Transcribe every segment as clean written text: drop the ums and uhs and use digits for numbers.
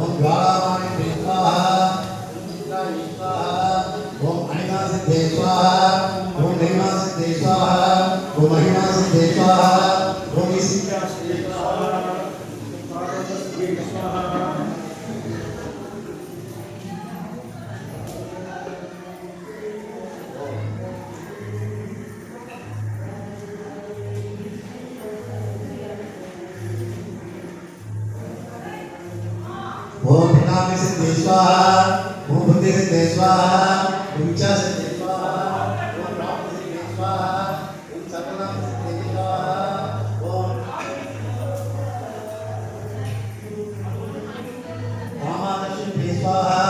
ஓம் ஜாலாமானி ஸ்வாஹா ஓம் அனிமாசித்தே ஸ்வாஹா ஓம் நைமாசித்தே ஸ்வாஹா ஓம் மகிமாசித்தே ஸ்வாஹா ஓம் ஈசித்யாசித்தே ஸ்வாஹா ஓம் பாரதஸ்தே ஸ்வாஹா ओम प्रणाम सिद्धि स्वाहा ओम बुद्धि सिद्धि स्वाहा ओम इच्छा सिद्धि स्वाहा ओम प्राप्ति सिद्धि स्वाहा ओम सकलम सिद्धि स्वाहा ओम कामादर्शने स्वाहा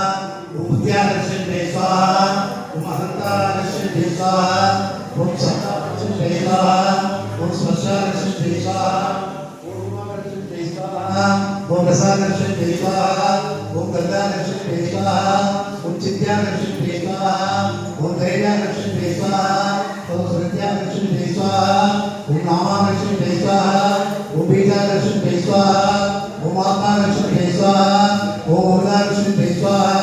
ओम बुद्ध्यादर्शने स्वाहा ओम अहंकारादर्शने स्वाहा ओम सत्तादर्शने स्वाहा ओम स्पर्शादर्शने स्वाहा ओम रूपादर्शने स्वाहा ओम रसादर्शने स्वाहा ओम गंधादर्शने स्वाहा ओम चित्तादर्शने स्वाहा ओम धैर्यादर्शने स्वाहा ओम श्रद्धादर्शने स्वाहा ओम नामादर्शने स्वाहा ओम बीजादर्शने स्वाहा ओम आत्मादर्शने स्वाहा ओम ऊर्जादर्शने स्वाहा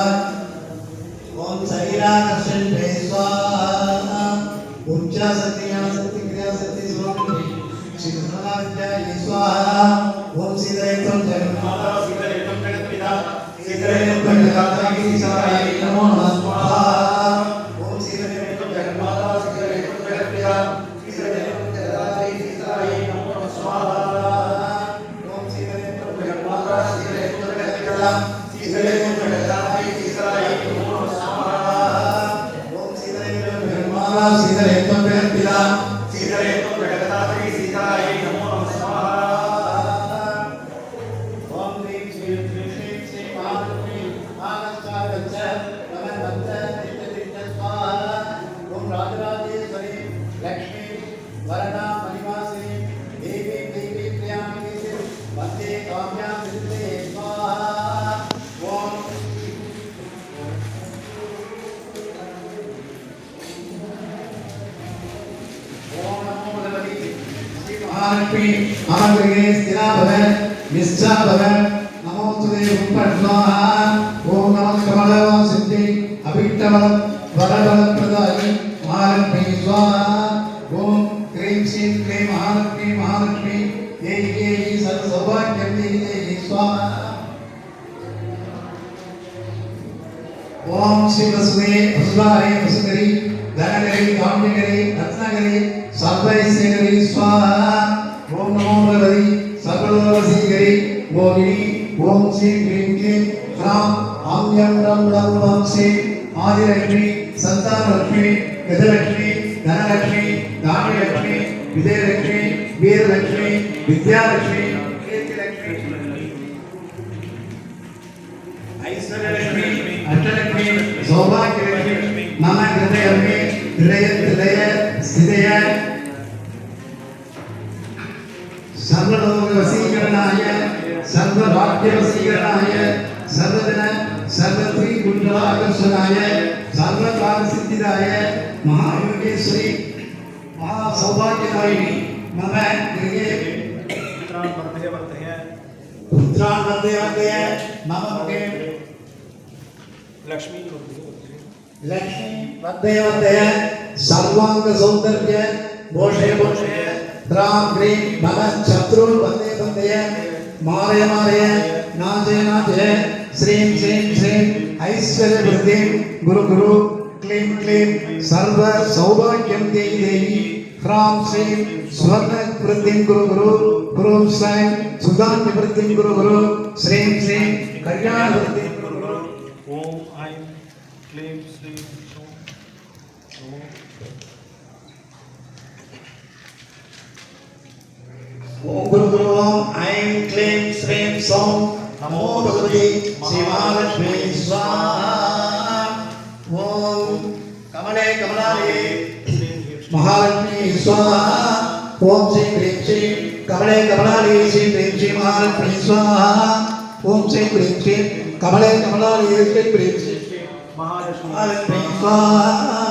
ओम शरीरादर्शने स्वाहा ओम शक्ति क्रिया शक्ति स्वामी शिवसमना विद्याये स्वाहा ओम सीधयत्वं जगन्माता सीधयत्वं जगत्पिता सीधयत्वं जगदात्री सीतायै नमो नमः ओम सीधयत्वं जगन्माता सीधयत्वं जगत्पिता सीधयत्वं जगदात्री सीतायै नमो नमः ओम सीधयत्वं जगन्माता सीधयत्वं जगत्पिता सीधयत्वं जगदात्री सीतायै नमो नमः ओम सीधयत्वं जगन्माता सीधयत्वं जगत्पिता सीधयत्वं जगदात्री सीतायै नमो नमः वरदा मणिवासी देवी देवी प्रियामिनी वंदे काम्या सिद्धे स्वाहा ओम नमो भगवती श्री महालक्ष्मी अमरगृहे स्थिरा भव निष्ठा भव नमो तुते स्वाहा ओम नमः कमलवा सिद्धि अभिष्टवल वरवल प्रदायि महालक्ष्मी स्वाहा ओम क्रीं श्रीं क्लीं महालक्ष्मी महालक्ष्मी ये सर्व सौभाग्यं देहि स्वाहा ओम श्री वसुदेव वसुधारे वसुधरी धनगरी काम्यगरी रत्नगरी सर्वैश्वर्यगरी स्वाहा ओम नमो भगवती सर्वलोकवशीकरी मोहिनी ओम श्री क्लीं क्लीं ह्रां आम्यं रं रं वंशे आदिलक्ष्मी संतानलक्ष्मी गजलक्ष्मी धनलक्ष्मी धान्यलक्ष्मी विजयलक्ष्मी वीरलक्ष्मी विद्यालक्ष्मी कीर्तिलक्ष्मी ऐश्वर्यलक्ष्मी अष्टलक्ष्मी सौभाग्यलक्ष्मी मम हृदये हृदय स्थितय सर्वलोकवशीकरणाय सर्वभाग्यवशीकरणाय सर्वजन सर्वत्रिगुणाकर्षणाय सर्वकार्यसिद्धिदाय महायोगेश्वरी महासौभाग्यदायिनी मम गृहे पुत्रान् वर्धय मम गृहे लक्ष्मी वर्धय सर्वांग सौंदर्य भोषय त्रां ग्रीं मम शत्रुन् वर्धय मारय नाजय श्रीं श्रीं ऐश्वर्य वृद्धिं गुरु क्लीं क्लीं सर्व सौभाग्यं देहि ह्रां श्रीं स्वर्ण वृद्धिं गुरु ह्रूं श्रीं सुधान्य वृद्धिं गुरु श्रीं कल्याण वृद्धिं गुरु ओम ऐं क्लीं श्रीं ओम गुरु ऐं क्लीं श्रीं सौं नमो भगवती श्री महालक्ष्मी स्वाहा ओम कमले कमलाले महालक्ष्मी स्वाहा ओम श्री क्लीं श्री कमले कमलाले श्री क्लीं श्री महालक्ष्मी स्वाहा ओम श्री क्लीं श्री कमले कमलाले श्री क्लीं श्री महालक्ष्मी स्वाहा